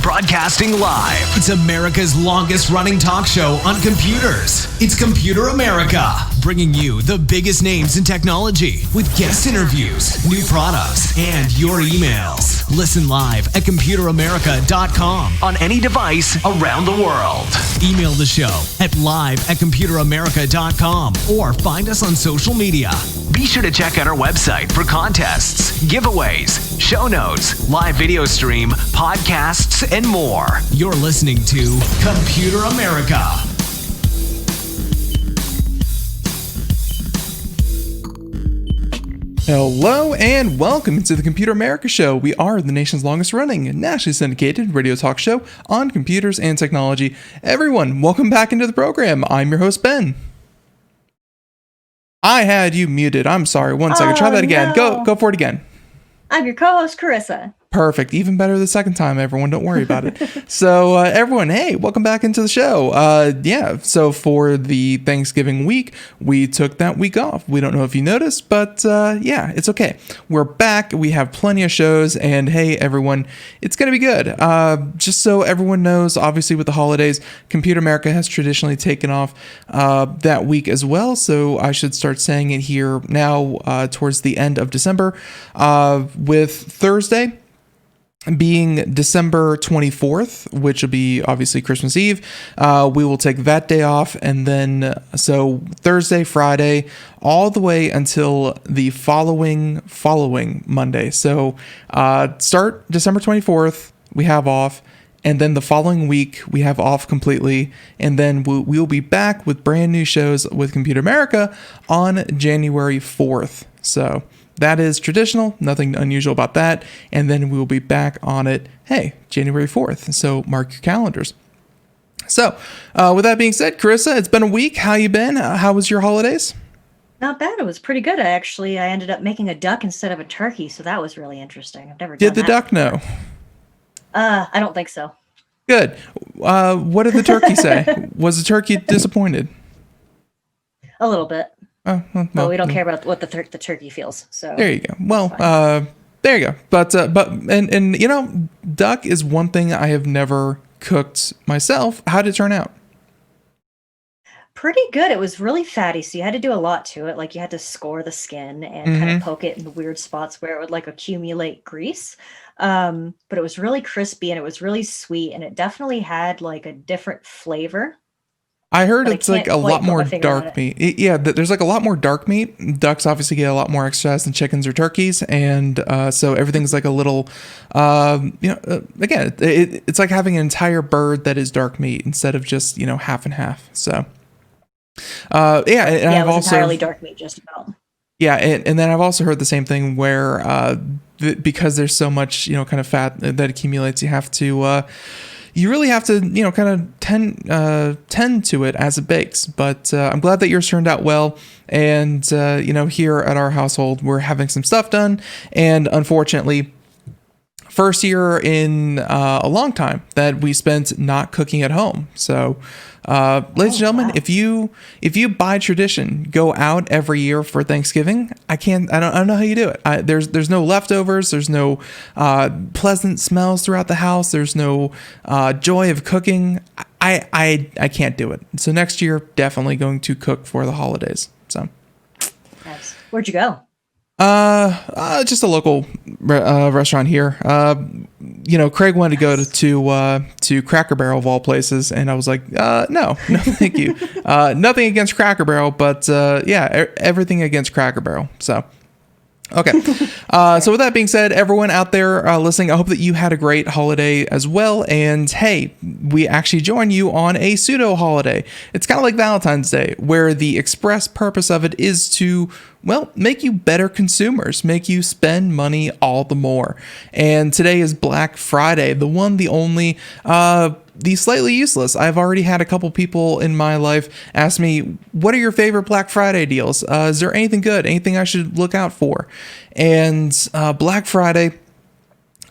Broadcasting live. It's America's longest running talk show on computers. It's Computer America, bringing you the biggest names in technology with guest interviews, new products, and your emails. Listen live at computeramerica.com on any device around the world. Email the show at live@computeramerica.com or find us on social media. Be sure to check out our website for contests, giveaways, show notes, live video stream, podcasts, and more. You're listening to Computer America. Hello and welcome to the Computer America Show. We are the nation's longest running, nationally syndicated radio talk show on computers and technology. Everyone, welcome back into the program. I'm your host, Ben. I had you muted. I'm sorry. One second. Try that again. No. Go for it again. I'm your co-host, Carissa. Perfect. Even better the second time, everyone. Don't worry about it. So, everyone, hey, welcome back into the show. So for the Thanksgiving week, we took that week off. We don't know if you noticed, but it's okay. We're back. We have plenty of shows, and hey, everyone, it's going to be good. Just so everyone knows, obviously with the holidays, Computer America has traditionally taken off that week as well, so I should start saying it here now towards the end of December, with Thursday being December 24th, which will be obviously Christmas Eve. We will take that day off, and then so Thursday, Friday, all the way until the following Monday. So start December 24th, we have off, and then the following week we have off completely, and then we'll be back with brand new shows with Computer America on January 4th. So that is traditional, nothing unusual about that. And then we will be back on it, January 4th. So mark your calendars. So with that being said, Carissa, it's been a week. How you been? How was your holidays? Not bad. It was pretty good. I ended up making a duck instead of a turkey, so that was really interesting. I've never done that. Did the duck know? I don't think so. Good. What did the turkey say? Was the turkey disappointed? A little bit. Oh, well, but we don't care about what the turkey feels. So there you go. Well, there you go. But you know, duck is one thing I have never cooked myself. How did it turn out? Pretty good. It was really fatty, so you had to do a lot to it. Like you had to score the skin and kind of poke it in the weird spots where it would like accumulate grease. But it was really crispy and it was really sweet, and it definitely had like a different flavor. I heard it's like a lot more dark meat. There's like a lot more dark meat. Ducks obviously get a lot more exercise than chickens or turkeys, and so everything's like a little, again, it's like having an entire bird that is dark meat instead of just half and half. So, and I've also entirely dark meat, just about. Yeah, and then I've also heard the same thing where because there's so much kind of fat that accumulates, you really have to, kind of tend to it as it bakes. But I'm glad that yours turned out well. And, here at our household, we're having some stuff done. And unfortunately, first year in a long time that we spent not cooking at home. So, ladies and gentlemen, wow. if you by tradition go out every year for Thanksgiving, I don't know how you do it. There's no leftovers. There's no pleasant smells throughout the house. There's no joy of cooking. I can't do it. So next year, definitely going to cook for the holidays. So, nice. Where'd you go? Just a local restaurant here. Craig wanted to go to Cracker Barrel of all places, and I was like, no, thank you. Nothing against Cracker Barrel, but everything against Cracker Barrel. So. Okay. So with that being said, everyone out there listening, I hope that you had a great holiday as well. And hey, we actually join you on a pseudo holiday. It's kind of like Valentine's Day, where the express purpose of it is to, well, make you better consumers, make you spend money all the more. And today is Black Friday, the one, the only, the slightly useless. I've already had a couple people in my life ask me, what are your favorite Black Friday deals? Is there anything good? Anything I should look out for? And Black Friday,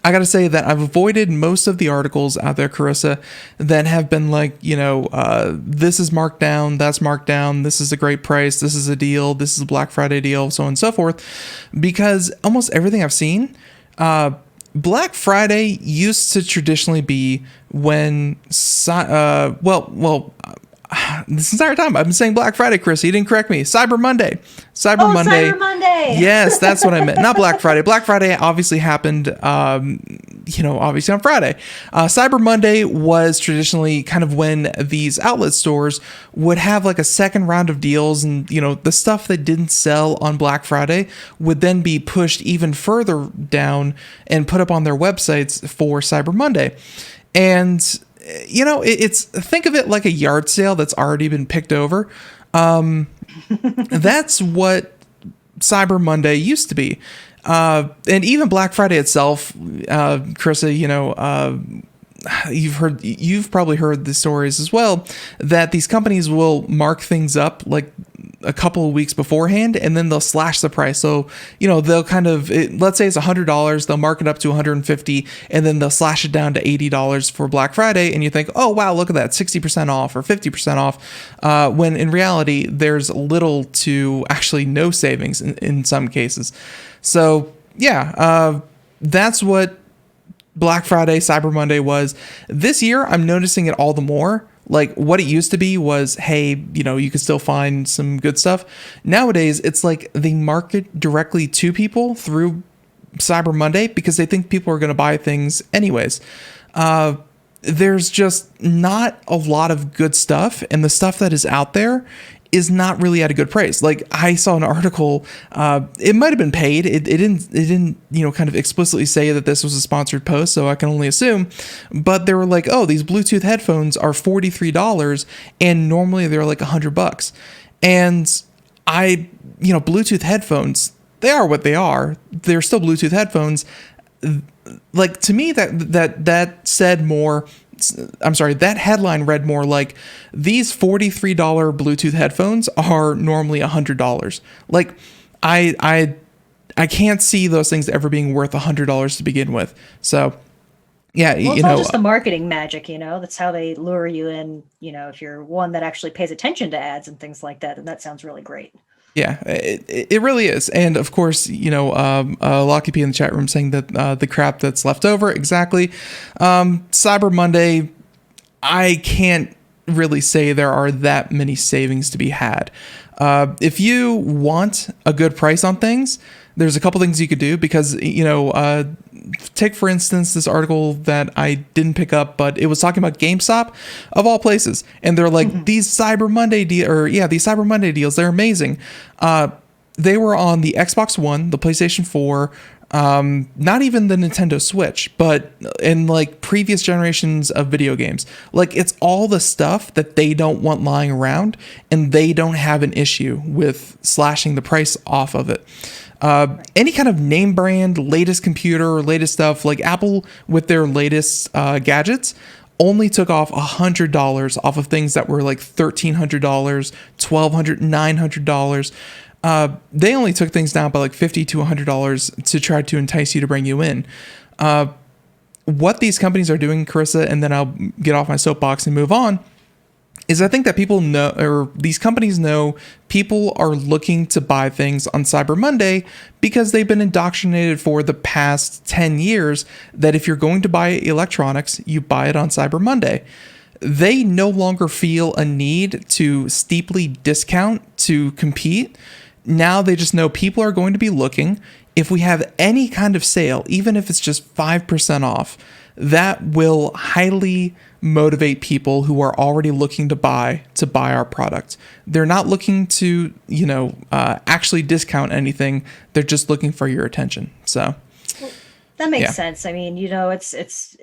I got to say that I've avoided most of the articles out there, Carissa, that have been like, this is marked down, that's marked down, this is a great price, this is a deal, this is a Black Friday deal, so on and so forth. Because almost everything I've seen, Black Friday used to traditionally be when, this entire time I've been saying Black Friday, Chris. You didn't correct me. Cyber Monday. Cyber Monday. Yes, that's what I meant. Not Black Friday. Black Friday obviously happened, obviously on Friday. Cyber Monday was traditionally kind of when these outlet stores would have like a second round of deals, and the stuff that didn't sell on Black Friday would then be pushed even further down and put up on their websites for Cyber Monday. And it's, think of it like a yard sale that's already been picked over. That's what Cyber Monday used to be. And even Black Friday itself, Carissa, you've probably heard the stories as well, that these companies will mark things up like a couple of weeks beforehand, and then they'll slash the price. So, they'll kind of, let's say it's $100, they'll mark it up to $150, and then they'll slash it down to $80 for Black Friday. And you think, oh, wow, look at that, 60% off or 50% off. When in reality, there's little to actually no savings in some cases. So that's what Black Friday, Cyber Monday was. This year, I'm noticing it all the more. Like what it used to be was, hey, you could still find some good stuff. Nowadays, it's like they market directly to people through Cyber Monday because they think people are going to buy things anyways. There's just not a lot of good stuff, and the stuff that is out there is not really at a good price. Like I saw an article, it might have been paid. It didn't, kind of explicitly say that this was a sponsored post, so I can only assume, but they were like, oh, these Bluetooth headphones are $43 and normally they're like $100. And Bluetooth headphones, they are what they are. They're still Bluetooth headphones. Like to me, that said more, I'm sorry, that headline read more like these $43 Bluetooth headphones are normally $100. Like I can't see those things ever being worth $100 to begin with. So yeah, well, it's all just the marketing magic, that's how they lure you in, if you're one that actually pays attention to ads and things like that, and that sounds really great. Yeah, it really is. And of course, Locky P in the chat room saying that the crap that's left over, exactly. Cyber Monday, I can't really say there are that many savings to be had. If you want a good price on things, there's a couple things you could do because, take for instance this article that I didn't pick up, but it was talking about GameStop of all places, and they're like these Cyber Monday deals, they're amazing. They were on the Xbox One, the PlayStation 4, not even the Nintendo Switch, but in like previous generations of video games. Like it's all the stuff that they don't want lying around, and they don't have an issue with slashing the price off of it. Any kind of name brand, latest computer, latest stuff, like Apple with their latest gadgets only took off $100 off of things that were like $1,300, $1,200, $900. They only took things down by like $50 to $100 to try to entice you to bring you in. What these companies are doing, Carissa, and then I'll get off my soapbox and move on, is I think that people know, or these companies know, people are looking to buy things on Cyber Monday because they've been indoctrinated for the past 10 years that if you're going to buy electronics, you buy it on Cyber Monday. They no longer feel a need to steeply discount to compete. Now they just know people are going to be looking. If we have any kind of sale, even if it's just 5% off, that will highly motivate people who are already looking to buy our product. They're not looking to, actually discount anything. They're just looking for your attention. So that makes sense. I mean, it's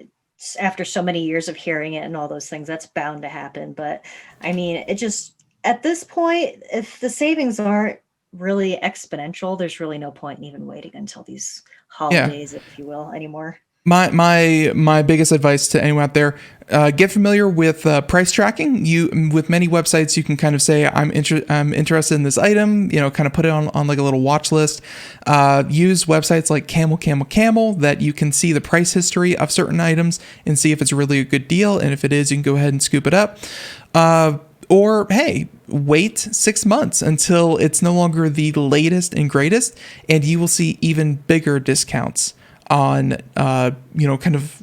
after so many years of hearing it and all those things, that's bound to happen. But I mean, it just, at this point, if the savings aren't really exponential, there's really no point in even waiting until these holidays, if you will, anymore. My biggest advice to anyone out there, get familiar with price tracking. With many websites, you can kind of say, I'm interested in this item, kind of put it on like a little watch list. Use websites like Camel that you can see the price history of certain items and see if it's really a good deal. And if it is, you can go ahead and scoop it up. Or, hey, wait 6 months until it's no longer the latest and greatest, and you will see even bigger discounts on, kind of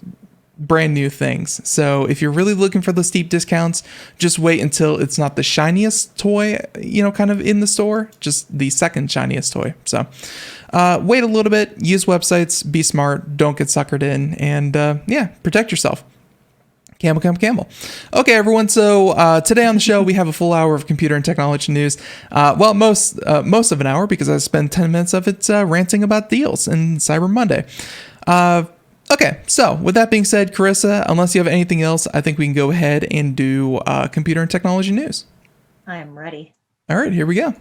brand new things. So if you're really looking for the steep discounts, just wait until it's not the shiniest toy, kind of in the store, just the second shiniest toy. So wait a little bit, use websites, be smart, don't get suckered in, and protect yourself. Camel. Okay, everyone. So today on the show, we have a full hour of computer and technology news. Most of an hour, because I spent 10 minutes of it ranting about deals and Cyber Monday. Okay, so with that being said, Carissa, unless you have anything else, I think we can go ahead and do computer and technology news. I am ready. All right, here we go.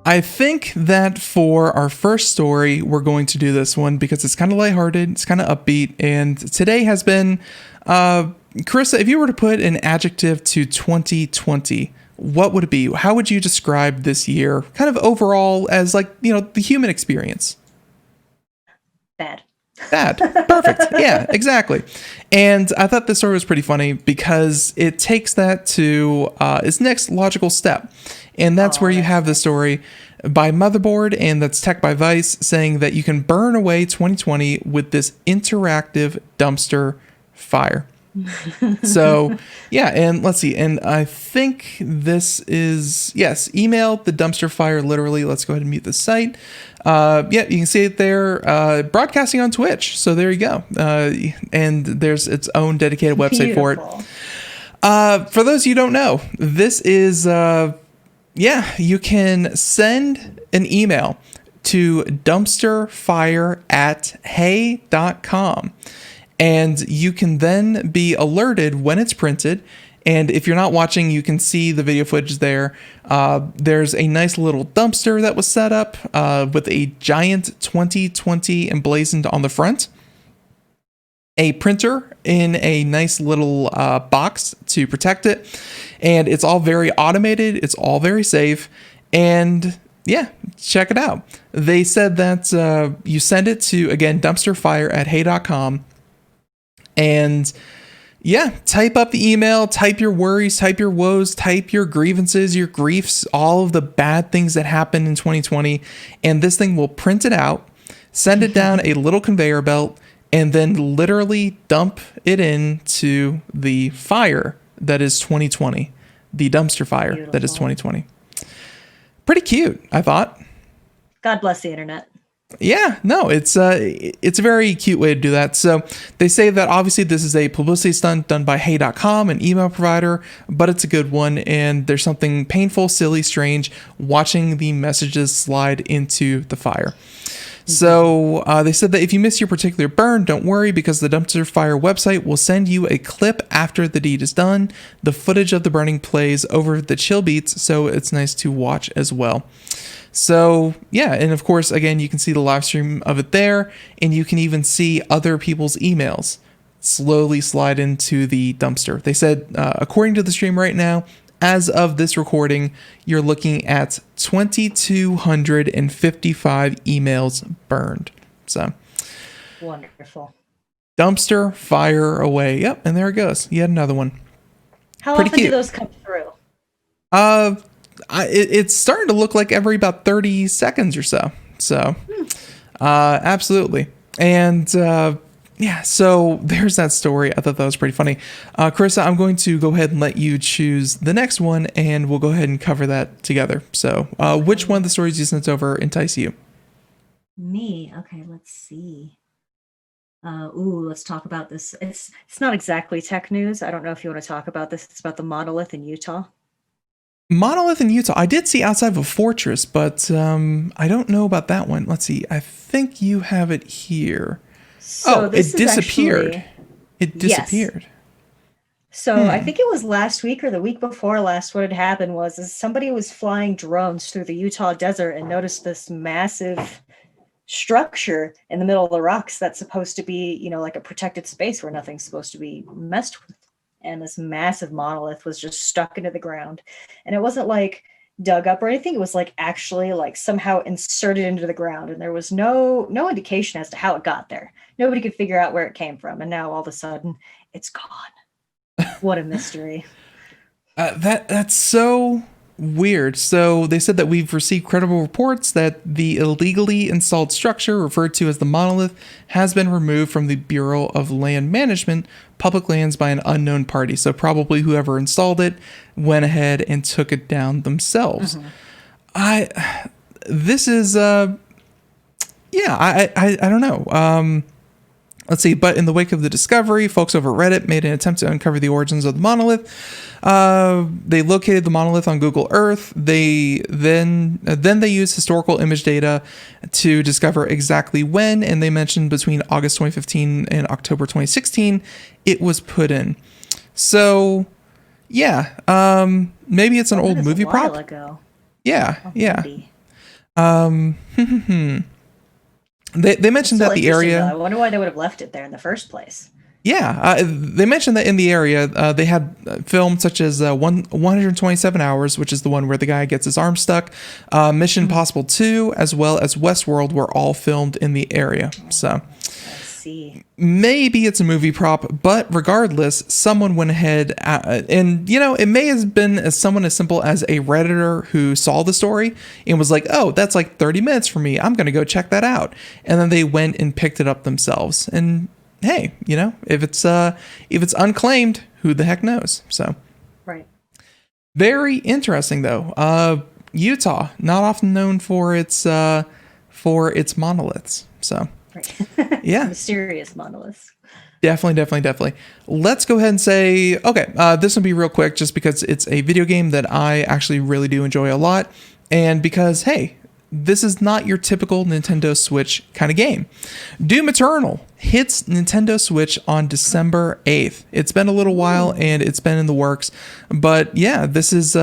I think that for our first story, we're going to do this one because it's kind of lighthearted, it's kind of upbeat, and today has been, Carissa, if you were to put an adjective to 2020, what would it be? How would you describe this year, kind of overall, as the human experience? Bad. Perfect. Yeah, exactly. And I thought this story was pretty funny because it takes that to its next logical step. And that's where you have the story by Motherboard, and that's Tech by Vice, saying that you can burn away 2020 with this interactive dumpster fire. So, yeah, and let's see. And I think this is, yes, email the dumpster fire, literally. Let's go ahead and mute the site. You can see it there, broadcasting on Twitch. So there you go. And there's its own dedicated website for it. For those you don't know, this is, you can send an email to dumpsterfire@hey.com. And you can then be alerted when it's printed. And if you're not watching, you can see the video footage there. There's a nice little dumpster that was set up with a giant 2020 emblazoned on the front. A printer in a nice little box to protect it. And it's all very automated. It's all very safe. And yeah, check it out. They said that you send it to, again, dumpsterfire@hey.com. And yeah, type up the email, type your worries, type your woes, type your grievances, your griefs, all of the bad things that happened in 2020. And this thing will print it out, send it down a little conveyor belt, and then literally dump it into the fire that is 2020, the dumpster fire. Beautiful. That is 2020. Pretty cute, I thought. God bless the internet. Yeah, no, it's a very cute way to do that. So they say that obviously this is a publicity stunt done by hey.com, an email provider, but it's a good one. And there's something painful, silly, strange watching the messages slide into the fire. So they said that if you miss your particular burn, don't worry, because the dumpster fire website will send you a clip after the deed is done. The footage of the burning plays over the chill beats, so it's nice to watch as well. So yeah, and of course, again, you can see the live stream of it there, and you can even see other people's emails slowly slide into the dumpster. They said, according to the stream right now, as of this recording, you're looking at 2,255 emails burned. So wonderful. Dumpster fire away. Yep, and there it goes. Yet another one. How Pretty often cute. Do those come through? It's starting to look like every about 30 seconds or so. So, absolutely. And Yeah, so there's that story. I thought that was pretty funny. Carissa, I'm going to go ahead and let you choose the next one, and we'll go ahead and cover that together. So, which one of the stories you sent over entice you? Me. Okay, let's see. Let's talk about this. It's not exactly tech news. I don't know if you want to talk about this. It's about the monolith in Utah. Monolith in Utah. I did see outside of a fortress, but I don't know about that one. Let's see. I think you have it here. So it disappeared. It disappeared. Yes. So I think it was last week or the week before last. What had happened was somebody was flying drones through the Utah desert and noticed this massive structure in the middle of the rocks that's supposed to be, like a protected space where nothing's supposed to be messed with. And this massive monolith was just stuck into the ground. And it wasn't like dug up or anything. It was like actually like somehow inserted into the ground. And there was no indication as to how it got there. Nobody could figure out where it came from. And now all of a sudden it's gone. What a mystery. That's so weird. So they said that we've received credible reports that the illegally installed structure referred to as the monolith has been removed from the Bureau of Land Management public lands by an unknown party. So probably whoever installed it went ahead and took it down themselves. I don't know. Let's see. But in the wake of the discovery, folks over Reddit made an attempt to uncover the origins of the monolith. They located the monolith on Google Earth. They used historical image data to discover exactly when, and they mentioned between August 2015 and October 2016, it was put in. So, yeah, maybe it's an old movie prop. Ago. Yeah. They mentioned that the area. Though. I wonder why they would have left it there in the first place. Yeah, they mentioned that in the area they had films such as 127 Hours, which is the one where the guy gets his arm stuck, Mission Impossible 2, as well as Westworld were all filmed in the area. So maybe it's a movie prop, but regardless, someone went ahead and, it may have been someone as simple as a Redditor who saw the story and was like, oh, that's like 30 minutes for me. I'm going to go check that out. And then they went and picked it up themselves. And hey, if it's unclaimed, who the heck knows? So, right. Very interesting though. Utah, not often known for its monoliths. So, right. Yeah, mysterious monoliths. Definitely. Let's go ahead and say, okay, this will be real quick just because it's a video game that I actually really do enjoy a lot. And because, hey, this is not your typical Nintendo Switch kind of game. Doom Eternal hits Nintendo Switch on December 8th. It's been a little while and it's been in the works, but yeah, this is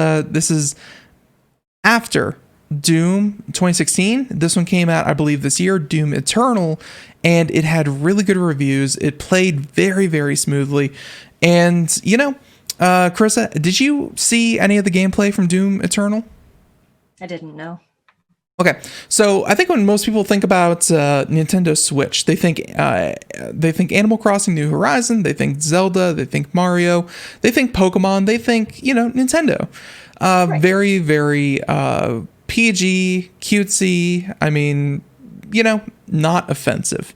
after Doom 2016. This one came out, I believe, this year, Doom Eternal, and it had really good reviews. It played very, very smoothly. And, Carissa, did you see any of the gameplay from Doom Eternal? I didn't know. Okay, so I think when most people think about Nintendo Switch, they think Animal Crossing: New Horizon, they think Zelda, they think Mario, they think Pokemon, they think Nintendo. Right. Very, very PG, cutesy. I mean, not offensive.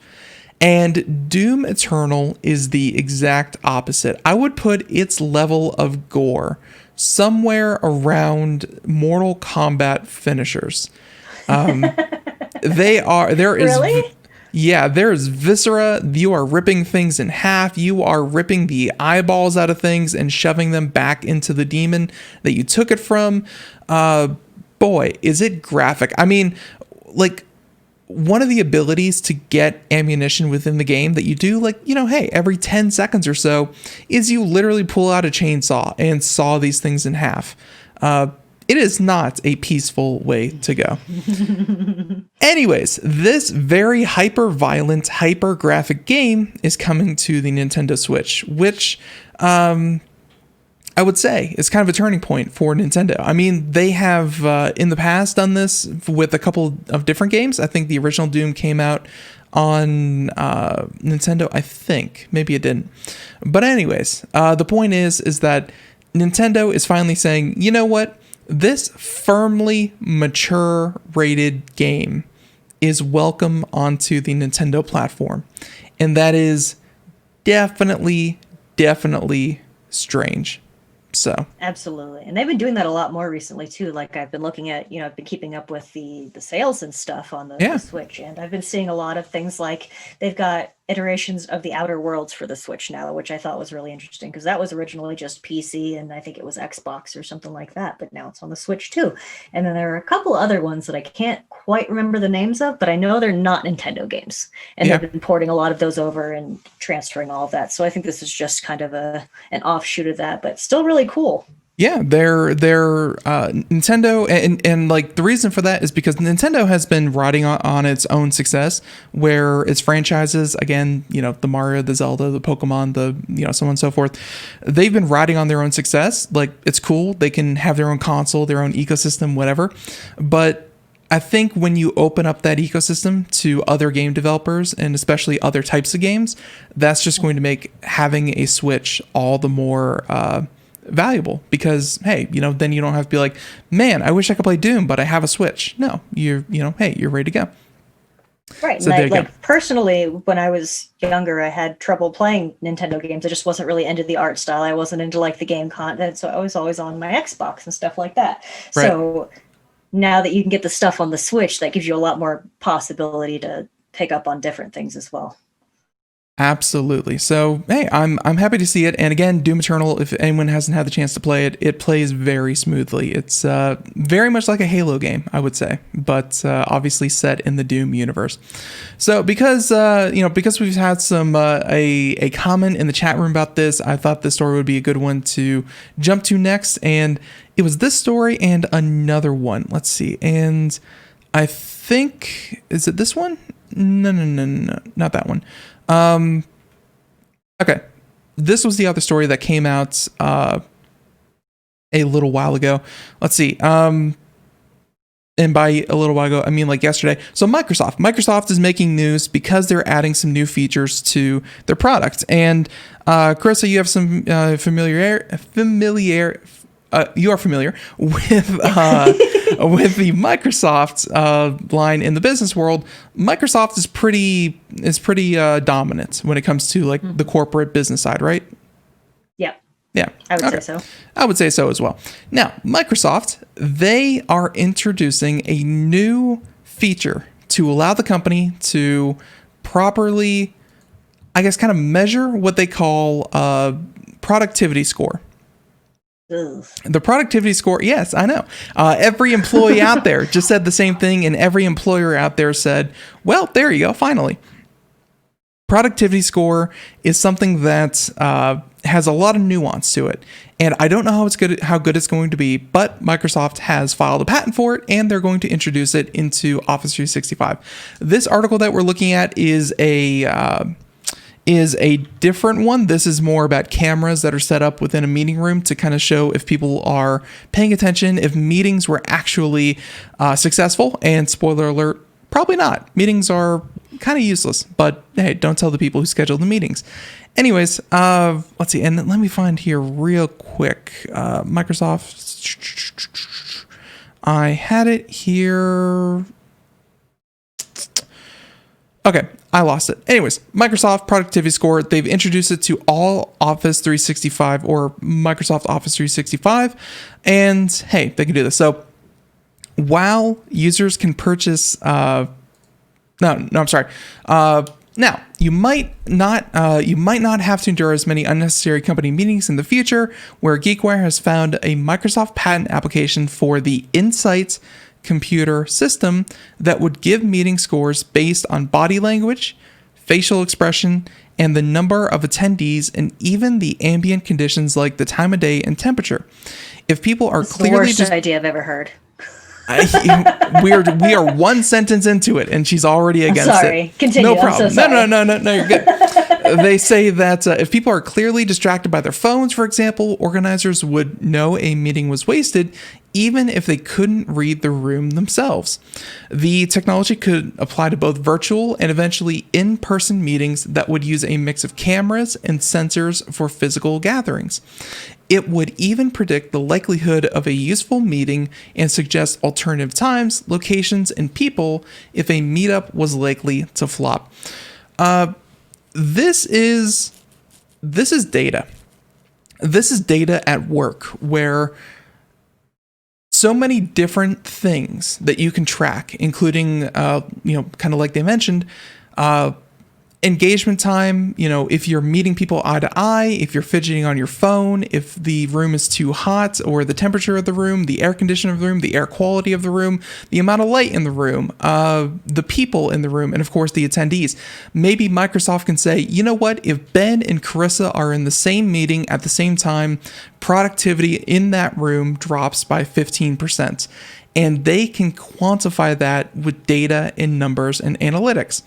And Doom Eternal is the exact opposite. I would put its level of gore somewhere around Mortal Kombat finishers. Really? There's viscera. You are ripping things in half. You are ripping the eyeballs out of things and shoving them back into the demon that you took it from. Boy, is it graphic. I mean, like, one of the abilities to get ammunition within the game that you do, hey, every 10 seconds or so, is you literally pull out a chainsaw and saw these things in half. It is not a peaceful way to go. Anyways, this very hyper-violent, hyper-graphic game is coming to the Nintendo Switch, which I would say is kind of a turning point for Nintendo. I mean, they have in the past done this with a couple of different games. I think the original Doom came out on Nintendo, I think. Maybe it didn't. But anyways, the point is that Nintendo is finally saying, you know what? This firmly mature rated game is welcome onto the Nintendo platform. And that is definitely strange. So Absolutely. And they've been doing that a lot more recently too. Like I've been looking at, I've been keeping up with the sales and stuff on the Switch, and I've been seeing a lot of things like they've got iterations of the Outer Worlds for the Switch now, which I thought was really interesting because that was originally just PC and I think it was Xbox or something like that, but now it's on the Switch too. And then there are a couple other ones that I can't quite remember the names of, but I know they're not Nintendo games. And they've been porting a lot of those over and transferring all of that. So I think this is just kind of an offshoot of that, but still really cool. Yeah, they're Nintendo, and like the reason for that is because Nintendo has been riding on its own success, where its franchises, again, the Mario, the Zelda, the Pokemon, the so on and so forth, they've been riding on their own success. Like it's cool, they can have their own console, their own ecosystem, whatever. But I think when you open up that ecosystem to other game developers and especially other types of games, that's just going to make having a Switch all the more valuable because hey, then you don't have to be like, man, I wish I could play Doom, but I have a Switch. No, you're ready to go. Right. So and personally, when I was younger, I had trouble playing Nintendo games. I just wasn't really into the art style. I wasn't into like the game content. So I was always on my Xbox and stuff like that. Right. So now that you can get the stuff on the Switch, that gives you a lot more possibility to pick up on different things as well. Absolutely. So, hey, I'm happy to see it. And again, Doom Eternal, if anyone hasn't had the chance to play it, it plays very smoothly. It's very much like a Halo game, I would say, but obviously set in the Doom universe. So, because we've had some a comment in the chat room about this, I thought this story would be a good one to jump to next. And it was this story and another one. Let's see. And I think, is it this one? No, not that one. Okay. This was the other story that came out a little while ago. Let's see. And by a little while ago, I mean like yesterday. So Microsoft is making news because they're adding some new features to their product. And Carissa, you have some you are familiar with with the Microsoft line in the business world. Microsoft is pretty dominant when it comes to like the corporate business side, right? Yeah, I would say so. I would say so as well. Now, Microsoft, they are introducing a new feature to allow the company to properly, I guess, kind of measure what they call productivity score. The productivity score, yes, I know. Every employee out there just said the same thing, and every employer out there said, well, there you go, finally. Productivity score is something that has a lot of nuance to it, and I don't know how good it's going to be, but Microsoft has filed a patent for it, and they're going to introduce it into Office 365. This article that we're looking at is a different one. This is more about cameras that are set up within a meeting room to kind of show if people are paying attention, if meetings were actually successful. And spoiler alert, probably not. Meetings are kind of useless, but hey, don't tell the people who schedule the meetings. Anyways, let's see. And let me find here real quick. Microsoft. I had it here. Okay, I lost it. Anyways, Microsoft Productivity Score, they've introduced it to all Office 365 or Microsoft Office 365, and hey, they can do this. So while users can purchase, I'm sorry. Now, you might not have to endure as many unnecessary company meetings in the future, where GeekWire has found a Microsoft patent application for the Insights computer system that would give meeting scores based on body language, facial expression, and the number of attendees, and even the ambient conditions like the time of day and temperature. If people are That's clearly the worst idea I've ever heard. we are one sentence into it, and she's already against it. Sorry, continue. No problem. I'm so sorry. No, you're good. They say that if people are clearly distracted by their phones, for example, organizers would know a meeting was wasted, even if they couldn't read the room themselves. The technology could apply to both virtual and eventually in-person meetings that would use a mix of cameras and sensors for physical gatherings. It would even predict the likelihood of a useful meeting and suggest alternative times, locations, and people if a meetup was likely to flop. This is data. This is data at work where so many different things that you can track, including, kind of like they mentioned, engagement time, if you're meeting people eye to eye, if you're fidgeting on your phone, if the room is too hot, or the temperature of the room, the air condition of the room, the air quality of the room, the amount of light in the room, the people in the room, and of course the attendees. Maybe Microsoft can say, you know what, if Ben and Carissa are in the same meeting at the same time, productivity in that room drops by 15%. And they can quantify that with data and numbers and analytics.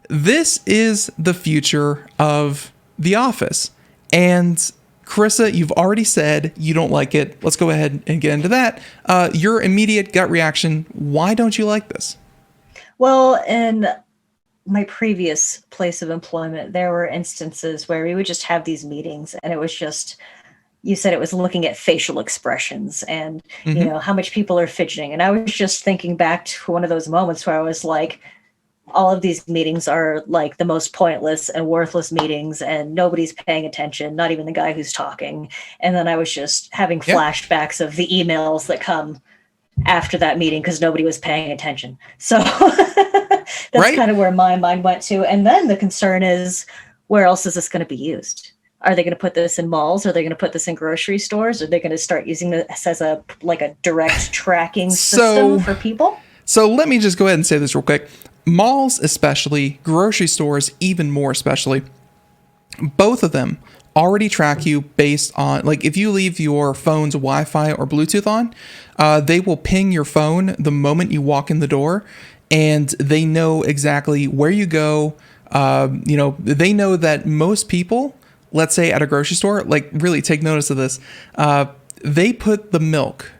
This is the future of The Office. And Carissa, you've already said you don't like it. Let's go ahead and get into that. Your immediate gut reaction, why don't you like this? Well, in my previous place of employment, there were instances where we would just have these meetings and it was just, you said it was looking at facial expressions and, how much people are fidgeting. And I was just thinking back to one of those moments where I was like, all of these meetings are like the most pointless and worthless meetings and nobody's paying attention, not even the guy who's talking. And then I was just having flashbacks of the emails that come after that meeting because nobody was paying attention. So that's kind of where my mind went to. And then the concern is, where else is this going to be used? Are they going to put this in malls? Are they going to put this in grocery stores? Are they going to start using this as a direct tracking system for people? So let me just go ahead and say this real quick. Malls especially, grocery stores even more especially, both of them already track you based on, if you leave your phone's Wi-Fi or Bluetooth on, they will ping your phone the moment you walk in the door, and they know exactly where you go. They know that most people, let's say at a grocery store, really take notice of this, they put the milk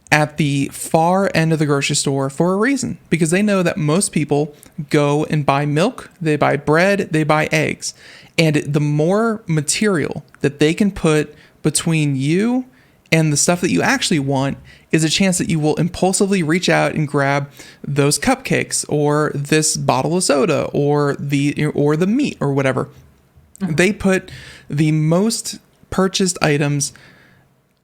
at the far end of the grocery store for a reason, because they know that most people go and buy milk, they buy bread, they buy eggs. And the more material that they can put between you and the stuff that you actually want is a chance that you will impulsively reach out and grab those cupcakes or this bottle of soda or the meat or whatever. Mm-hmm. They put the most purchased items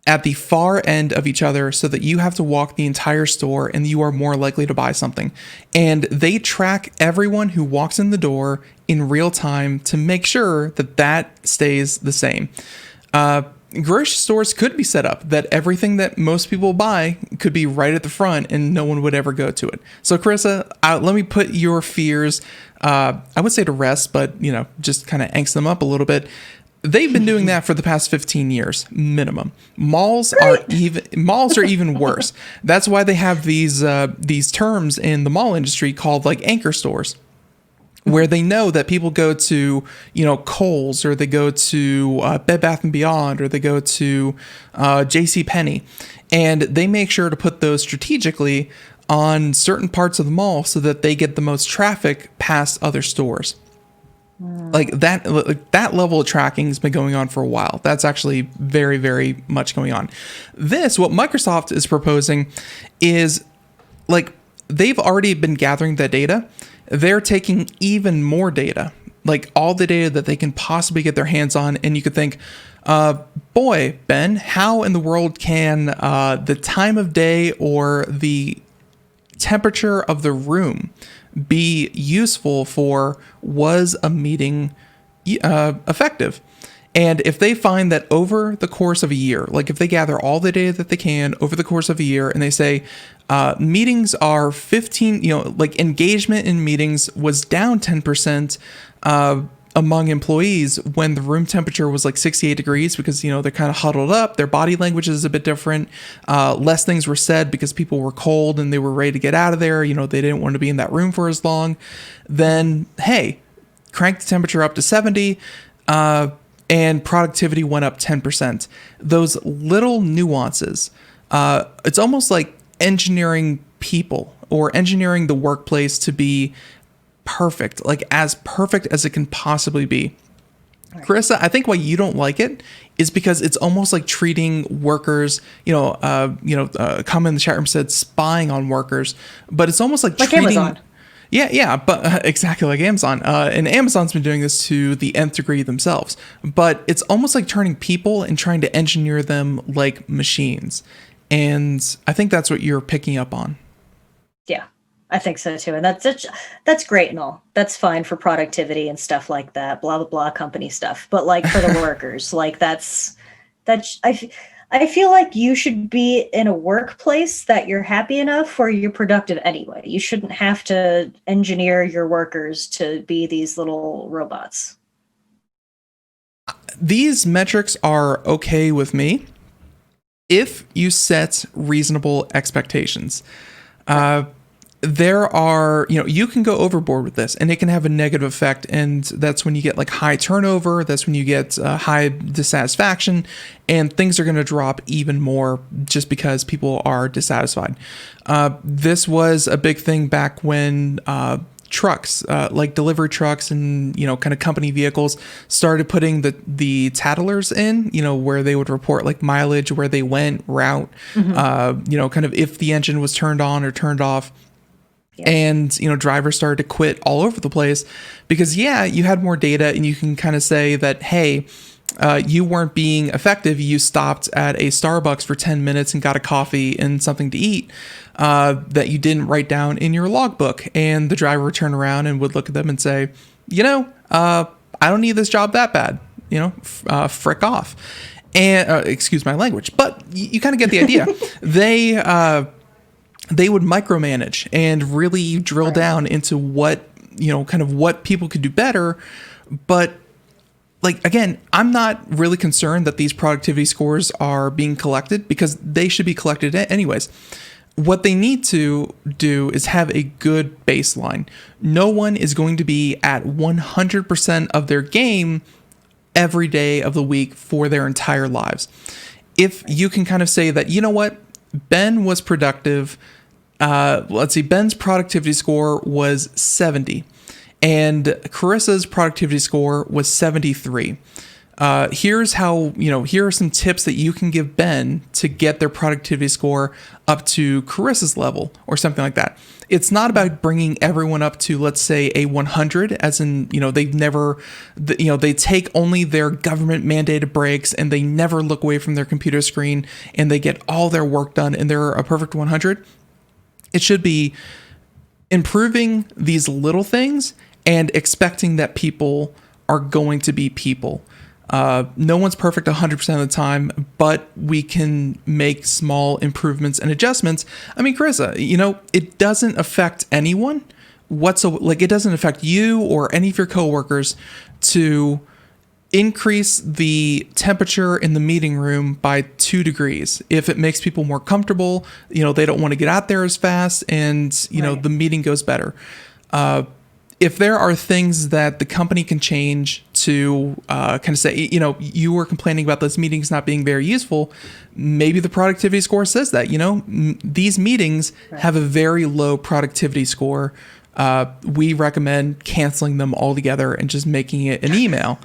at the far end of each other so that you have to walk the entire store and you are more likely to buy something. And they track everyone who walks in the door in real time to make sure that that stays the same. Grocery stores could be set up that everything that most people buy could be right at the front and no one would ever go to it. So Carissa, let me put your fears, I would say to rest, but just kind of angst them up a little bit. They've been doing that for the past 15 years, minimum. Malls are even worse. That's why they have these terms in the mall industry called anchor stores, where they know that people go to, Kohl's, or they go to Bed Bath & Beyond, or they go to JCPenney, and they make sure to put those strategically on certain parts of the mall so that they get the most traffic past other stores. That level of tracking has been going on for a while. That's actually very, very much going on. What Microsoft is proposing is they've already been gathering that data. They're taking even more data, all the data that they can possibly get their hands on. And you could think, boy, Ben, how in the world can the time of day or the temperature of the room be useful for, was a meeting effective? And if they find that over the course of a year, if they gather all the data that they can over the course of a year, and they say meetings are 15, engagement in meetings was down 10% among employees when the room temperature was 68 degrees because, they're kind of huddled up. Their body language is a bit different. Less things were said because people were cold and they were ready to get out of there. They didn't want to be in that room for as long. Then, hey, crank the temperature up to 70 and productivity went up 10%. Those little nuances it's almost like engineering people or engineering the workplace to be perfect, like as perfect as it can possibly be. Right. Carissa, I think why you don't like it is because it's almost like treating workers, comment in the chat room said spying on workers, but it's almost like treating Amazon. Yeah, but exactly like Amazon. And Amazon's been doing this to the nth degree themselves. But it's almost like turning people and trying to engineer them like machines. And I think that's what you're picking up on. Yeah, I think so too. And that's great and all. That's fine for productivity and stuff like that, blah, blah, blah, company stuff. But like for the workers, like I feel like you should be in a workplace that you're happy enough where you're productive anyway. You shouldn't have to engineer your workers to be these little robots. These metrics are okay with me if you set reasonable expectations. There are, you can go overboard with this and it can have a negative effect. And that's when you get like high turnover. That's when you get high dissatisfaction and things are going to drop even more just because people are dissatisfied. This was a big thing back when trucks, like delivery trucks and, kind of company vehicles started putting the tattlers in, where they would report like mileage, where they went, route, kind of if the engine was turned on or turned off. Yeah. And, drivers started to quit all over the place because, you had more data and you can kind of say that, hey, you weren't being effective. You stopped at a Starbucks for 10 minutes and got a coffee and something to eat that you didn't write down in your logbook. And the driver would turn around and would look at them and say, I don't need this job that bad, frick off. And excuse my language, but you kind of get the idea. They would micromanage and really drill down into what, kind of what people could do better. But like, again, I'm not really concerned that these productivity scores are being collected because they should be collected anyways. What they need to do is have a good baseline. No one is going to be at 100% of their game every day of the week for their entire lives. If you can kind of say that, what, Ben was productive. Let's see, Ben's productivity score was 70 and Carissa's productivity score was 73. Here's how, here are some tips that you can give Ben to get their productivity score up to Carissa's level or something like that. It's not about bringing everyone up to, let's say, a 100, as in, they've never, they take only their government mandated breaks and they never look away from their computer screen and they get all their work done and they're a perfect 100. It should be improving these little things and expecting that people are going to be people. No one's perfect 100% of the time, but we can make small improvements and adjustments. I mean, Carissa, it doesn't affect anyone whatsoever. Like, it doesn't affect you or any of your coworkers to increase the temperature in the meeting room by 2 degrees. If it makes people more comfortable, they don't want to get out there as fast and, the meeting goes better. If there are things that the company can change to kind of say, you were complaining about those meetings not being very useful, maybe the productivity score says that, these meetings have a very low productivity score. We recommend canceling them altogether and just making it an email.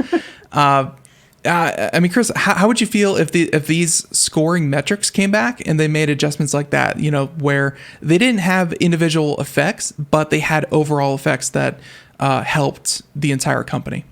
I mean, Chris, how would you feel if these scoring metrics came back and they made adjustments like that, where they didn't have individual effects, but they had overall effects that helped the entire company?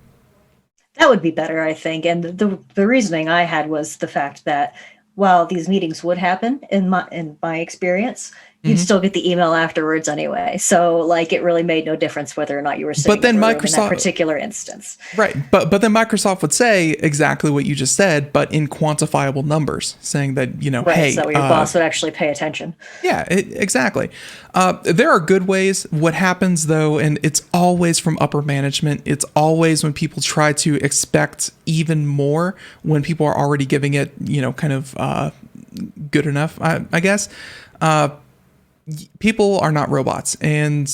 That would be better, I think. And the reasoning I had was the fact that while these meetings would happen in my experience, you'd still get the email afterwards anyway. So like, it really made no difference whether or not you were sitting in that particular instance. Right. But then Microsoft would say exactly what you just said, but in quantifiable numbers, saying that, hey, so your boss would actually pay attention. Yeah, exactly. There are good ways. What happens though, and it's always from upper management, it's always when people try to expect even more when people are already giving it, kind of good enough, I guess. People are not robots, and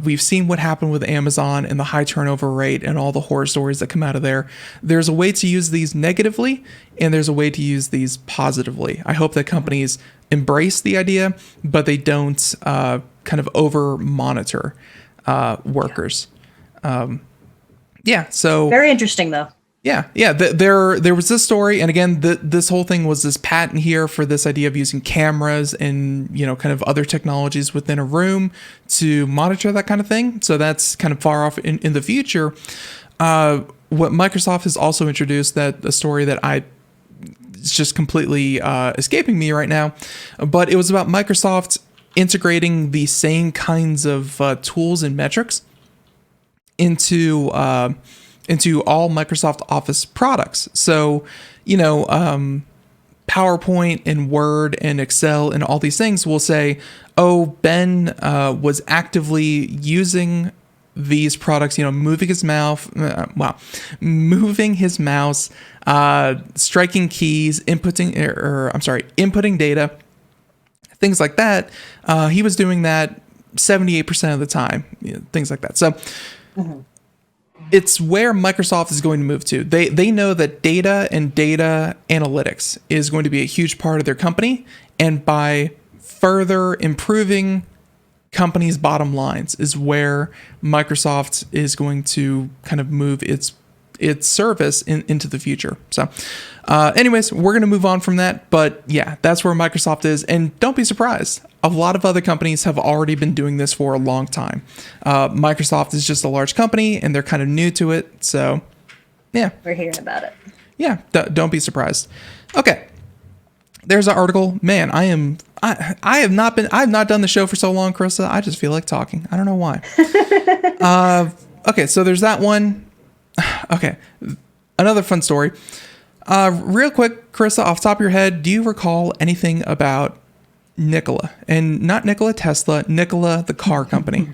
we've seen what happened with Amazon and the high turnover rate and all the horror stories that come out of there. There's a way to use these negatively, and there's a way to use these positively. I hope that companies embrace the idea, but they don't kind of over monitor workers. So very interesting though. There was this story, and again, this whole thing was this patent here for this idea of using cameras and kind of other technologies within a room to monitor that kind of thing. So that's kind of far off in the future. What Microsoft has also introduced, that a story that it's just completely escaping me right now, but it was about Microsoft integrating the same kinds of tools and metrics into all Microsoft Office products. So, PowerPoint and Word and Excel and all these things will say, oh, Ben was actively using these products, moving his mouse, striking keys, inputting data, things like that. He was doing that 78% of the time, things like that. So it's where Microsoft is going to move to. They know that data and data analytics is going to be a huge part of their company, and by further improving companies' bottom lines is where Microsoft is going to kind of move its service into the future. So anyways, we're going to move on from that. But yeah, that's where Microsoft is. And don't be surprised. A lot of other companies have already been doing this for a long time. Microsoft is just a large company and they're kind of new to it. So yeah. We're hearing about it. Yeah, don't be surprised. Okay. There's an article. Man, I've not done the show for so long, Carissa. I just feel like talking. I don't know why. Okay, so there's that one. Okay, another fun story. Real quick, Carissa, off the top of your head, do you recall anything about Nikola? And not Nikola Tesla, Nikola, the car company.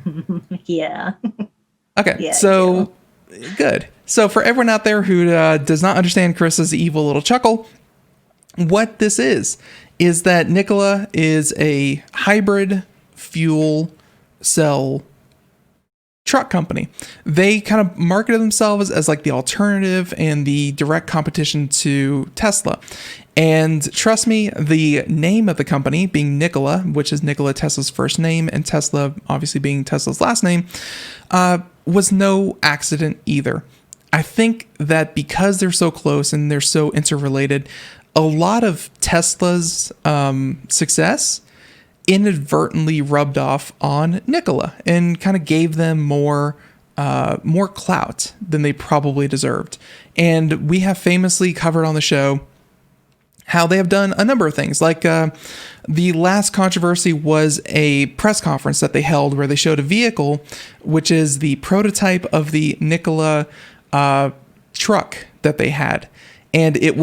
Yeah. Okay, yeah, so good. So for everyone out there who does not understand Carissa's evil little chuckle, what this is that Nikola is a hybrid fuel cell truck company. They kind of marketed themselves as like the alternative and the direct competition to Tesla. And trust me, the name of the company being Nikola, which is Nikola Tesla's first name, and Tesla obviously being Tesla's last name, was no accident either. I think that because they're so close and they're so interrelated, a lot of Tesla's success inadvertently rubbed off on Nikola and kind of gave them more clout than they probably deserved. And we have famously covered on the show how they have done a number of things. Like the last controversy was a press conference that they held where they showed a vehicle, which is the prototype of the Nikola truck that they had. And it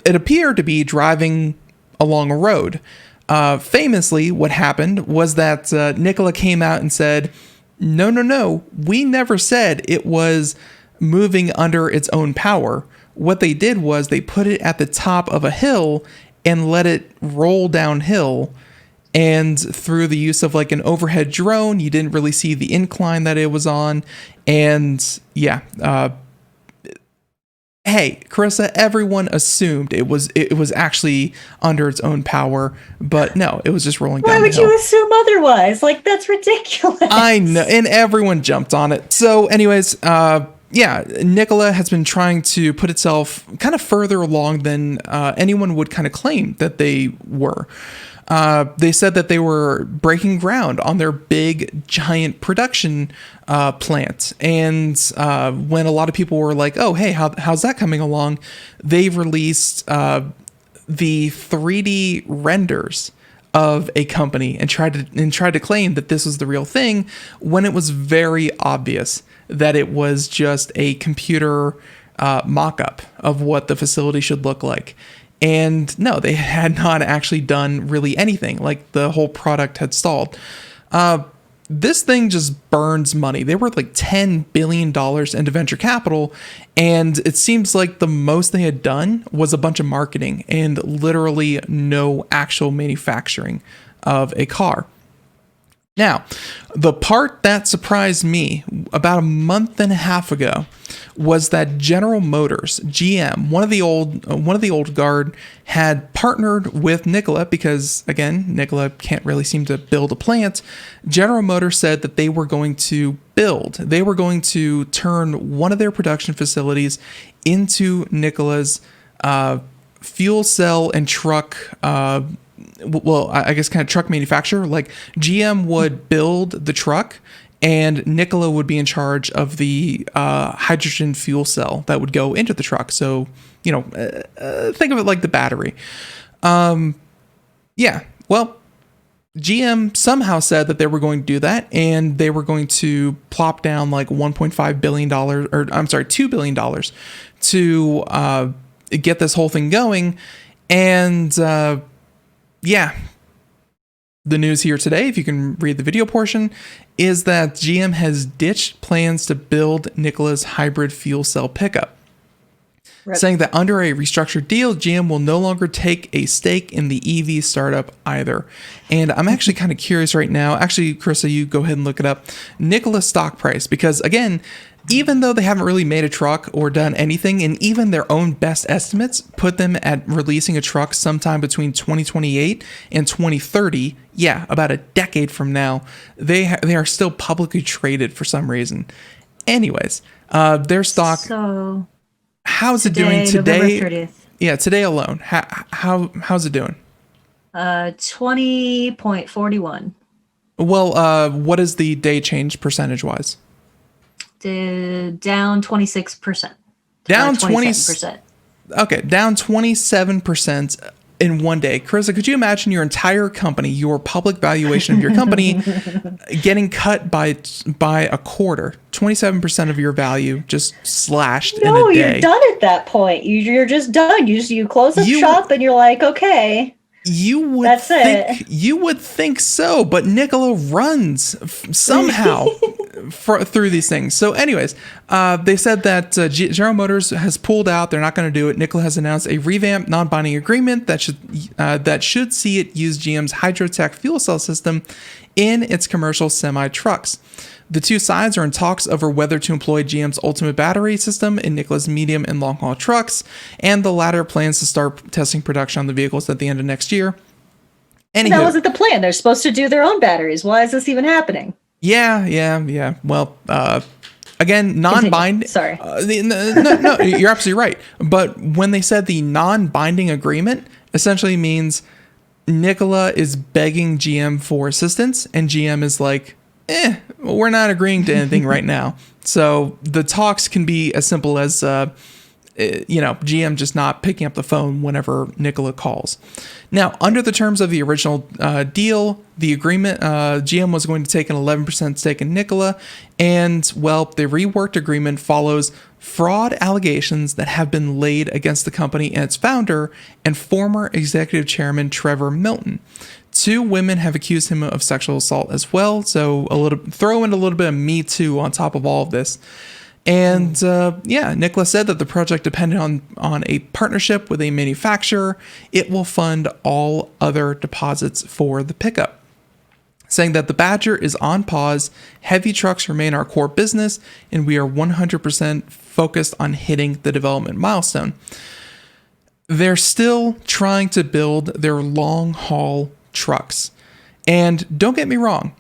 appeared to be driving along a road. Famously, what happened was that Nikola came out and said, no, we never said it was moving under its own power. What they did was they put it at the top of a hill and let it roll downhill. And through the use of like an overhead drone, you didn't really see the incline that it was on. And yeah, hey, Carissa, everyone assumed it was actually under its own power, but no, it was just rolling down. Why would you assume otherwise? Like, that's ridiculous. I know, and everyone jumped on it. So anyways, Nikola has been trying to put itself kind of further along than anyone would kind of claim that they were. They said that they were breaking ground on their big, giant production plant. And when a lot of people were like, oh, hey, how's that coming along? They released the 3D renders of a company and tried to claim that this was the real thing, when it was very obvious that it was just a computer mock-up of what the facility should look like. And no, they had not actually done really anything. Like, the whole product had stalled. This thing just burns money. They were like $10 billion into venture capital. And it seems like the most they had done was a bunch of marketing and literally no actual manufacturing of a car. Now, the part that surprised me about a month and a half ago was that General Motors, GM, one of the old guard, had partnered with Nikola because, again, Nikola can't really seem to build a plant. General Motors said that they were going to turn one of their production facilities into Nikola's fuel cell and truck I guess kind of truck manufacturer. Like GM would build the truck and Nikola would be in charge of the hydrogen fuel cell that would go into the truck. So, think of it like the battery. Well, GM somehow said that they were going to do that and they were going to plop down like $1.5 billion, or I'm sorry, $2 billion to get this whole thing going. And the news here today, if you can read the video portion, is that GM has ditched plans to build Nikola's hybrid fuel cell pickup. Right. Saying that under a restructured deal, GM will no longer take a stake in the EV startup either. And I'm actually kind of curious right now. Actually, Carissa, you go ahead and look it up. Nikola's stock price, because again, even though they haven't really made a truck or done anything, and even their own best estimates put them at releasing a truck sometime between 2028 and 2030, about a decade from now, they are still publicly traded for some reason. Anyways, their stock... So, how's it doing today? November 30th. Yeah, today alone. How's it doing? 20.41. Well, what is the day change percentage-wise? Down 26%. Down 27%. Okay, down 27% in one day. Carissa, could you imagine your entire company, your public valuation of your company, getting cut by a quarter? 27% of your value just slashed in a day. No, you're done at that point. You're just done. You close up shop and you're like, okay. You would think so, but Nikola runs somehow through these things. So anyways, they said that General Motors has pulled out. They're not going to do it. Nikola has announced a revamped non-binding agreement that should see it use GM's Hydrotech fuel cell system in its commercial semi-trucks. The two sides are in talks over whether to employ GM's ultimate battery system in Nikola's medium and long-haul trucks, and the latter plans to start testing production on the vehicles at the end of next year. Anywho, that wasn't the plan. They're supposed to do their own batteries. Why is this even happening? Yeah. Well, again, non-binding. Sorry. No, you're absolutely right. But when they said the non-binding agreement, essentially means Nikola is begging GM for assistance, and GM is like, we're not agreeing to anything right now. So the talks can be as simple as, GM just not picking up the phone whenever Nikola calls. Now, under the terms of the original deal, the agreement, GM was going to take an 11% stake in Nikola. And, well, the reworked agreement follows fraud allegations that have been laid against the company and its founder and former executive chairman Trevor Milton. 2 women have accused him of sexual assault as well. So throw in a little bit of Me Too on top of all of this. And Nikola said that the project depended on a partnership with a manufacturer. It will fund all other deposits for the pickup. Saying that the Badger is on pause, heavy trucks remain our core business, and we are 100% focused on hitting the development milestone. They're still trying to build their long-haul trucks. And don't get me wrong,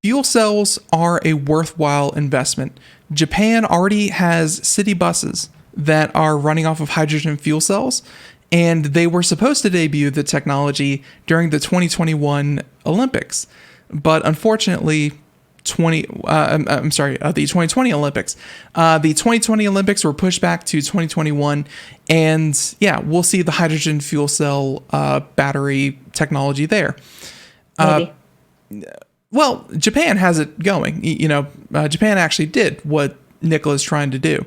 fuel cells are a worthwhile investment. Japan already has city buses that are running off of hydrogen fuel cells, and they were supposed to debut the technology during the 2021 Olympics. But unfortunately, the 2020 Olympics. The 2020 Olympics were pushed back to 2021, and we'll see the hydrogen fuel cell battery technology there. Maybe. Well, Japan has it going. Japan actually did what Nikola's trying to do.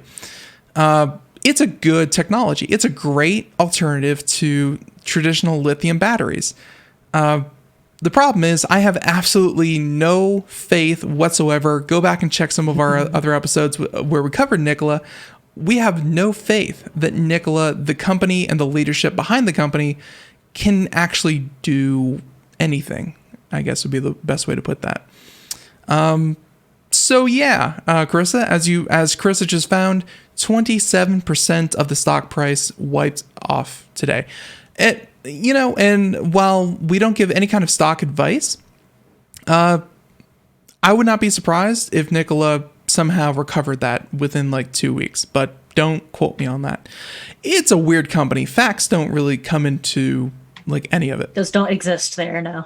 It's a good technology. It's a great alternative to traditional lithium batteries. The problem is I have absolutely no faith whatsoever. Go back and check some of our other episodes where we covered Nikola. We have no faith that Nikola, the company, and the leadership behind the company can actually do anything. I guess would be the best way to put that. So yeah, Carissa, as Carissa just found, 27% of the stock price wiped off today. And while we don't give any kind of stock advice, I would not be surprised if Nikola somehow recovered that within like 2 weeks, but don't quote me on that. It's a weird company. Facts don't really come into like any of it. Those don't exist there, no.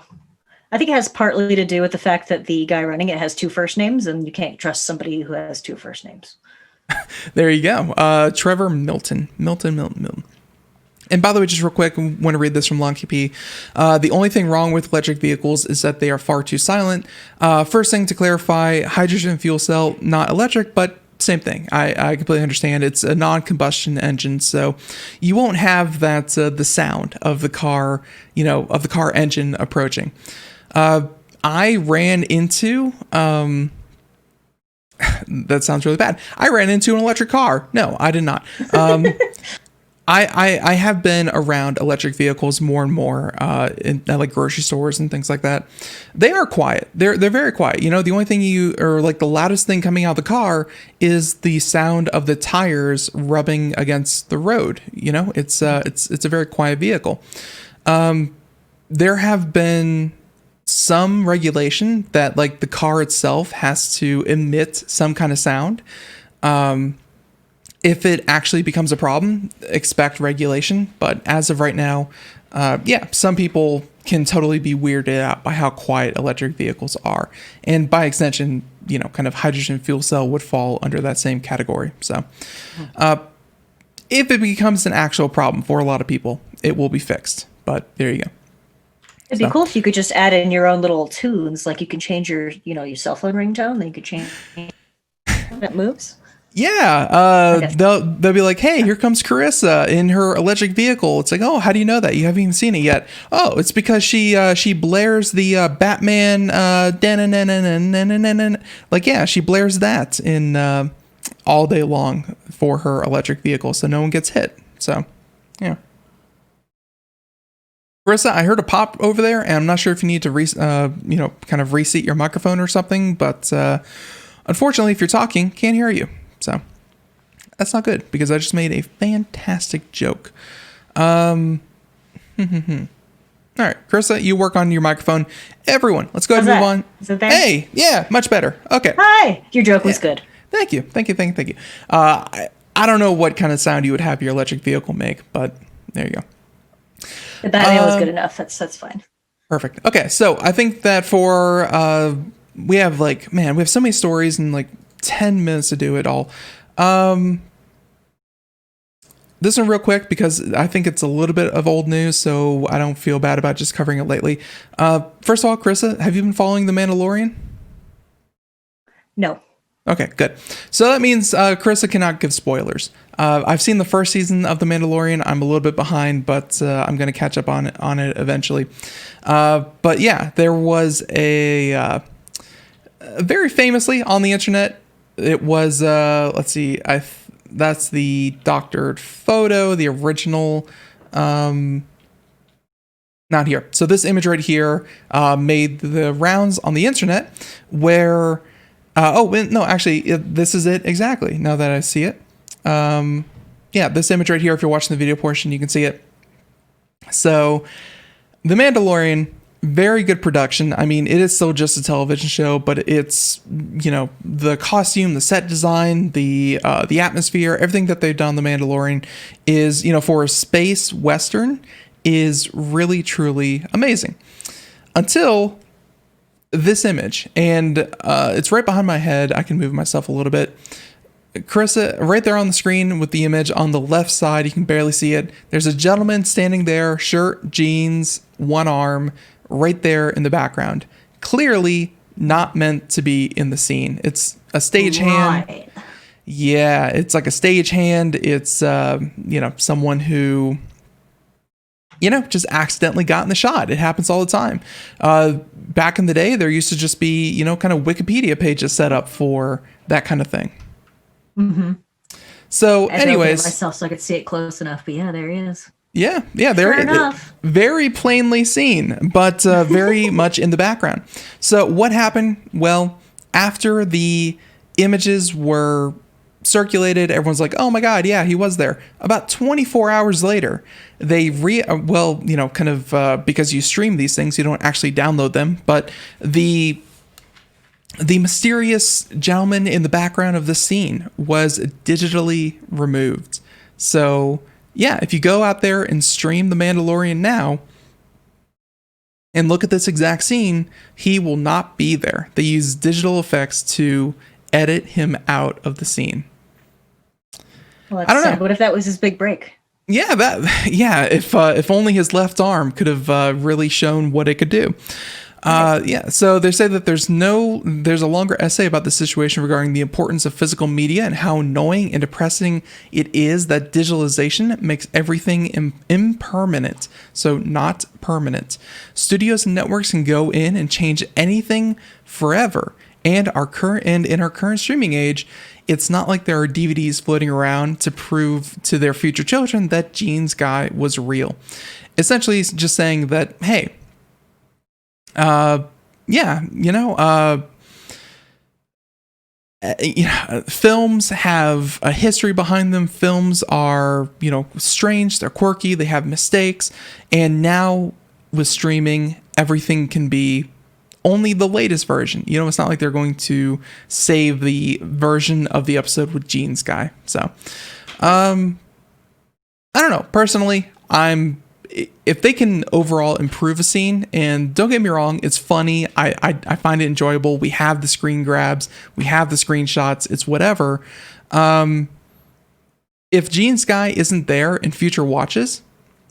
I think it has partly to do with the fact that the guy running it has 2 first names, and you can't trust somebody who has 2 first names. There you go. Trevor Milton. And by the way, just real quick, I want to read this from LongKP. The only thing wrong with electric vehicles is that they are far too silent. First thing to clarify, hydrogen fuel cell, not electric, but same thing. I completely understand. It's a non-combustion engine, so you won't have that the sound of the car, of the car engine approaching. I ran into... that sounds really bad. I ran into an electric car. No, I did not. I have been around electric vehicles more and more in like grocery stores and things like that. They are quiet. They're very quiet. The only thing the loudest thing coming out of the car is the sound of the tires rubbing against the road. It's a very quiet vehicle. There have been some regulation that like the car itself has to emit some kind of sound. If it actually becomes a problem, expect regulation. But as of right now, some people can totally be weirded out by how quiet electric vehicles are. And by extension, kind of hydrogen fuel cell would fall under that same category. So if it becomes an actual problem for a lot of people, it will be fixed. But there you go. It'd be cool if you could just add in your own little tunes. Like you can change your cell phone ringtone. Then you could change that moves. Yeah, okay. They'll be like, hey, here comes Carissa in her electric vehicle. It's like, oh, how do you know that? You haven't even seen it yet. Oh, it's because she blares the Batman like, yeah, she blares that in all day long for her electric vehicle, so no one gets hit. So, yeah. Carissa, I heard a pop over there, and I'm not sure if you need to kind of reseat your microphone or something, but unfortunately, if you're talking, can't hear you. So that's not good because I just made a fantastic joke. All right, Carissa, you work on your microphone. Everyone, let's go ahead and move on. Is it there? Hey, yeah, much better. Okay. Hi, your joke was good. Thank you. I don't know what kind of sound you would have your electric vehicle make, but there you go. The Batman was good enough. That's fine. Perfect. Okay, so I think that we have so many stories and like 10 minutes to do it all. This one real quick because I think it's a little bit of old news, so I don't feel bad about just covering it lately. First of all, Carissa, have you been following The Mandalorian? No. Okay, good. So that means Carissa cannot give spoilers. I've seen the first season of The Mandalorian. I'm a little bit behind, but I'm going to catch up on it eventually. But yeah, there was a very famously on the internet. It was let's see, that's the doctored photo, the original. Not here. So this image right here made the rounds on the internet where. This is it exactly. Now that I see it. This image right here, if you're watching the video portion, you can see it. So, The Mandalorian, very good production. I mean, it is still just a television show, but it's, the costume, the set design, the atmosphere, everything that they've done The Mandalorian is, for a space western, is really, truly amazing. Until this image, and it's right behind my head. I can move myself a little bit. Carissa, right there on the screen with the image on the left side, you can barely see it. There's a gentleman standing there, shirt, jeans, one arm, right there in the background. Clearly not meant to be in the scene. It's a stage hand. Yeah, it's like a stage hand. It's, someone who, just accidentally got in the shot. It happens all the time. Back in the day, there used to just be, kind of Wikipedia pages set up for that kind of thing. Mm-hmm. So, anyways, myself so I could see it close enough. But yeah, there he is. Yeah, Fair enough. very plainly seen, but very much in the background. So what happened? Well, after the images were circulated, everyone's like, "Oh my God, yeah, he was there." About 24 hours later, they because you stream these things, you don't actually download them, but the mysterious gentleman in the background of the scene was digitally removed. So yeah, if you go out there and stream The Mandalorian now and look at this exact scene, he will not be there. They use digital effects to edit him out of the scene. Well, that's sad. What if that was his big break? Yeah, if only his left arm could have really shown what it could do. So they say that there's a longer essay about the situation regarding the importance of physical media and how annoying and depressing it is that digitalization makes everything impermanent, so not permanent. Studios and networks can go in and change anything forever. And in our current streaming age, it's not like there are DVDs floating around to prove to their future children that Gene's guy was real. Essentially, it's just saying that, hey, films have a history behind them. Films are, strange, they're quirky, they have mistakes. And now with streaming, everything can be only the latest version. It's not like they're going to save the version of the episode with Gene's guy. So, I don't know. Personally, if they can overall improve a scene, and don't get me wrong, it's funny. I find it enjoyable. We have the screen grabs, we have the screenshots. It's whatever. If Gene's guy isn't there in future watches,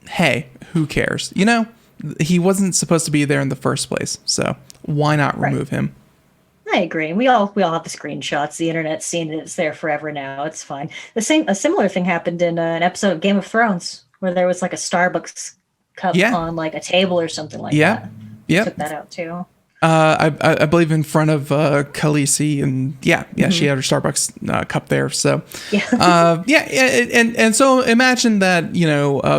hey, who cares? He wasn't supposed to be there in the first place. So why not remove him? I agree. We all have the screenshots. The internet's seen it. It's there forever now. It's fine. A similar thing happened in an episode of Game of Thrones where there was like a Starbucks cup on like a table or something like that. Yeah. Took that out too. I believe in front of Khaleesi, and she had her Starbucks cup there. So and so imagine that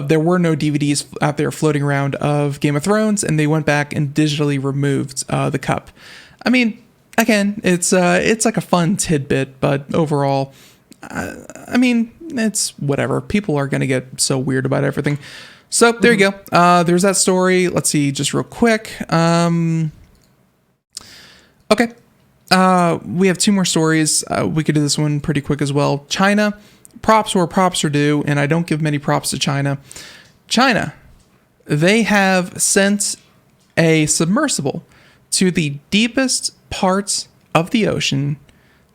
there were no DVDs out there floating around of Game of Thrones, and they went back and digitally removed the cup. I mean, again, it's like a fun tidbit, but overall, it's whatever. People are gonna get so weird about everything. So there you go. There's that story. Let's see, just real quick. Okay. We have two more stories. We could do this one pretty quick as well. China, props where props are due, and I don't give many props to China. China, they have sent a submersible to the deepest parts of the ocean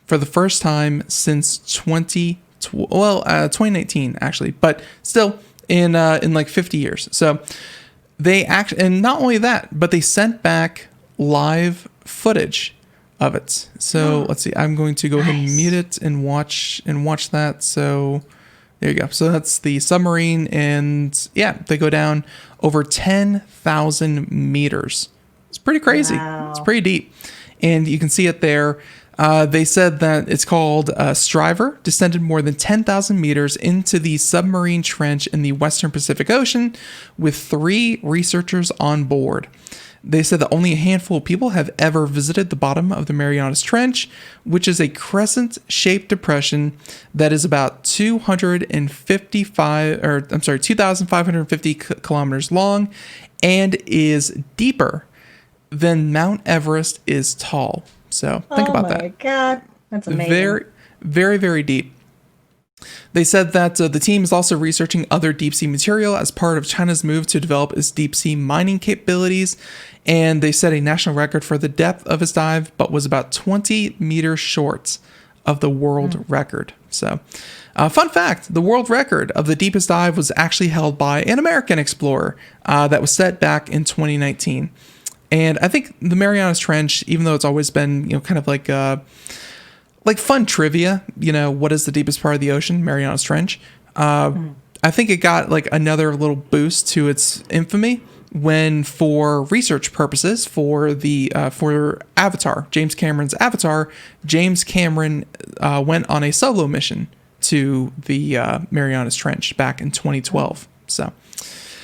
for the first time since 2019 actually, but still in like 50 years. So they and not only that, but they sent back live footage of it. So let's see. I'm going to go ahead and mute it and watch that. So there you go. So that's the submarine, and they go down over 10,000 meters. It's pretty crazy. Wow. It's pretty deep, and you can see it there. They said that it's called Striver, descended more than 10,000 meters into the submarine trench in the Western Pacific Ocean with 3 researchers on board. They said that only a handful of people have ever visited the bottom of the Mariana Trench, which is a crescent-shaped depression that is about 2,550 kilometers long and is deeper than Mount Everest is tall. So think about that. Oh my God, that's amazing. Very, very, very deep. They said that the team is also researching other deep-sea material as part of China's move to develop its deep-sea mining capabilities, and they set a national record for the depth of its dive, but was about 20 meters short of the world record. So, fun fact, the world record of the deepest dive was actually held by an American explorer that was set back in 2019. And I think the Mariana Trench, even though it's always been, kind of like fun trivia, what is the deepest part of the ocean? Mariana's Trench. I think it got like another little boost to its infamy when, for research purposes, for Avatar, James Cameron's Avatar, James Cameron went on a solo mission to the Mariana's Trench back in 2012. So,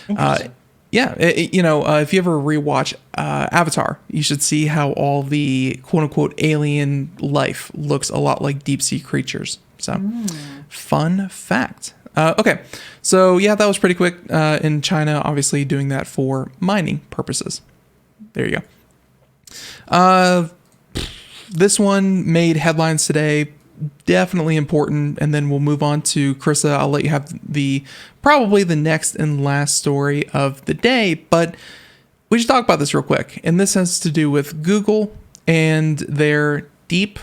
Interesting. yeah, if you ever rewatch Avatar, you should see how all the quote unquote alien life looks a lot like deep sea creatures. So, fun fact. Okay, so yeah, that was pretty quick. In China, obviously doing that for mining purposes. There you go. This one made headlines today. Definitely important. And then we'll move on to Krista. I'll let you have probably the next and last story of the day, but we should talk about this real quick. And this has to do with Google and their Deep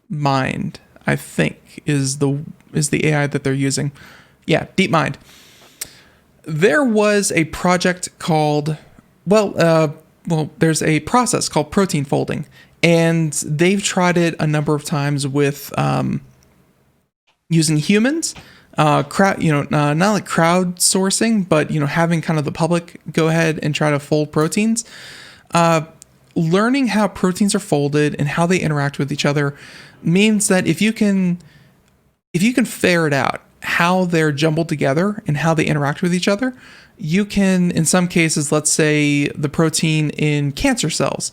Mind, I think is the AI that they're using. Yeah, Deep Mind. There was a project called, there's a process called protein folding. And they've tried it a number of times with using humans, not like crowdsourcing, but having kind of the public go ahead and try to fold proteins. Learning how proteins are folded and how they interact with each other means that if you can ferret out how they're jumbled together and how they interact with each other, you can, in some cases, let's say the protein in cancer cells.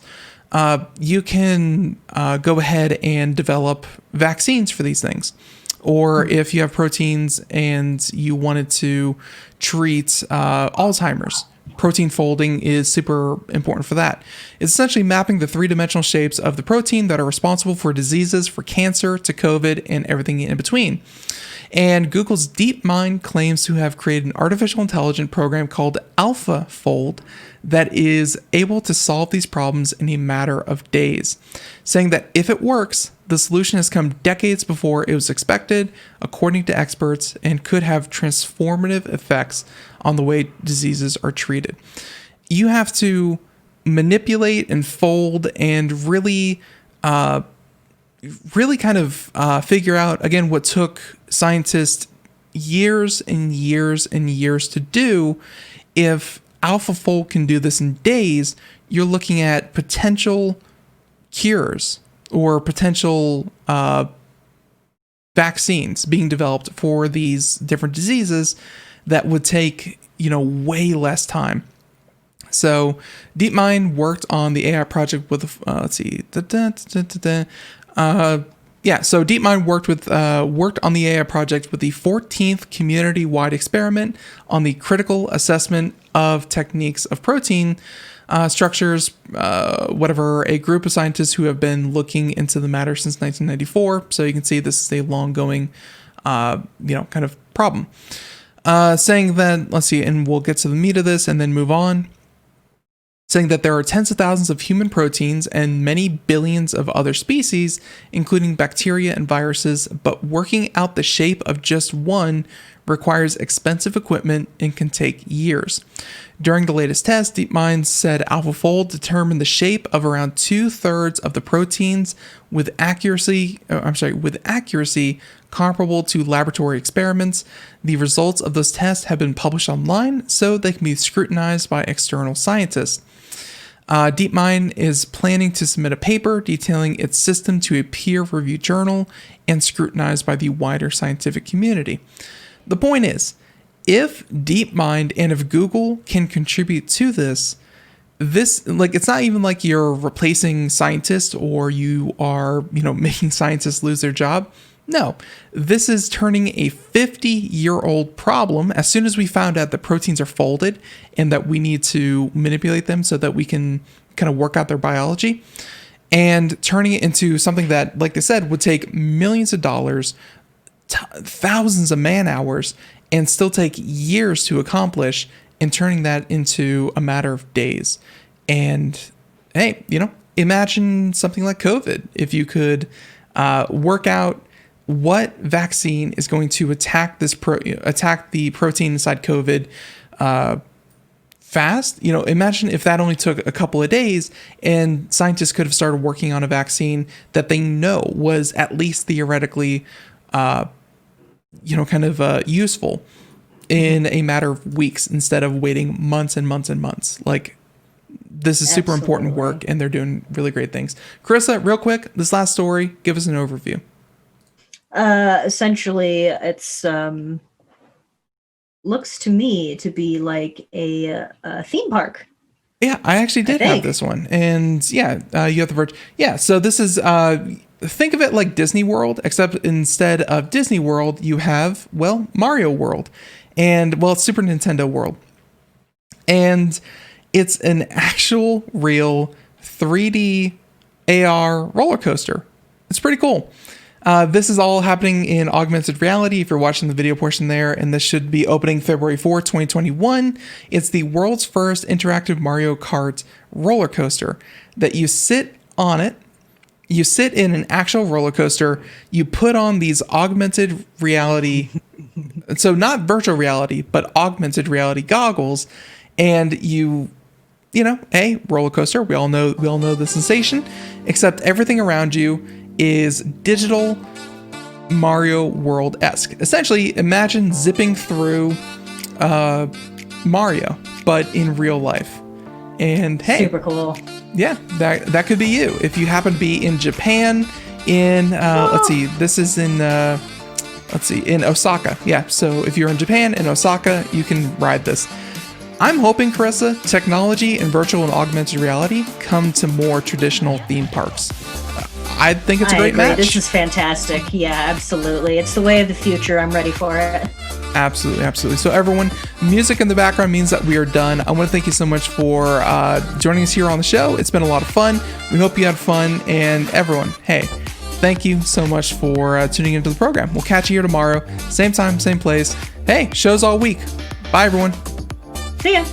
You can go ahead and develop vaccines for these things. Or if you have proteins and you wanted to treat Alzheimer's, protein folding is super important for that. It's essentially mapping the three-dimensional shapes of the protein that are responsible for diseases, for cancer, to COVID, and everything in between. And Google's DeepMind claims to have created an artificial intelligence program called AlphaFold that is able to solve these problems in a matter of days, saying that if it works, the solution has come decades before it was expected, according to experts, and could have transformative effects on the way diseases are treated. You have to manipulate and fold and really kind of figure out, again, what took scientists years and years and years to do. If AlphaFold can do this in days, you're looking at potential cures or potential vaccines being developed for these different diseases that would take, way less time. So DeepMind worked on the AI project with, let's see, so DeepMind worked on the AI project with the 14th community-wide experiment on the critical assessment of techniques of protein structures, a group of scientists who have been looking into the matter since 1994. So you can see this is a long-going, kind of problem. Saying that, let's see, and we'll get to the meat of this and then move on. Saying that there are tens of thousands of human proteins and many billions of other species, including bacteria and viruses, but working out the shape of just one requires expensive equipment and can take years. During the latest test, DeepMind said AlphaFold determined the shape of around 2/3 of the proteins with accuracy comparable to laboratory experiments. The results of those tests have been published online, so they can be scrutinized by external scientists. DeepMind is planning to submit a paper detailing its system to a peer-reviewed journal and scrutinized by the wider scientific community. The point is, if DeepMind and if Google can contribute to this, it's not even like you're replacing scientists or you are, making scientists lose their job. No, this is turning a 50-year-old problem. As soon as we found out that proteins are folded and that we need to manipulate them so that we can kind of work out their biology, and turning it into something that, like they said, would take millions of dollars, thousands of man hours, and still take years to accomplish, and turning that into a matter of days. And hey, imagine something like COVID. If you could work out what vaccine is going to attack the protein inside COVID fast. Imagine if that only took a couple of days and scientists could have started working on a vaccine that they know was at least theoretically, useful in a matter of weeks instead of waiting months and months and months. Like, this is super important work and they're doing really great things. Carissa, real quick, this last story, give us an overview. Essentially, it's looks to me to be like a theme park. Yeah, I actually did have this one. And yeah, you have the Verge. Yeah, so this is, think of it like Disney World, except instead of Disney World, you have, well, Mario World. And, well, it's Super Nintendo World. And it's an actual, real 3D AR roller coaster. It's pretty cool. This is all happening in augmented reality if you're watching the video portion there, and this should be opening February 4th, 2021. It's the world's first interactive Mario Kart roller coaster that you sit on it. You sit in an actual roller coaster. You put on these augmented reality, so not virtual reality, but augmented reality goggles, and you know, roller coaster. We all know the sensation, except everything around you is digital Mario World-esque. Essentially, imagine zipping through Mario, but in real life. And hey, super cool. Yeah, that could be you. If you happen to be in Japan, let's see, this is in Osaka. Yeah, so if you're in Japan, in Osaka, you can ride this. I'm hoping, Carissa, technology and virtual and augmented reality come to more traditional theme parks. I think it's a great match. This is fantastic. Yeah, absolutely. It's the way of the future. I'm ready for it. Absolutely, absolutely. So everyone, music in the background means that we are done. I want to thank you so much for joining us here on the show. It's been a lot of fun. We hope you had fun. And everyone, hey, thank you so much for tuning into the program. We'll catch you here tomorrow. Same time, same place. Hey, shows all week. Bye, everyone. See ya.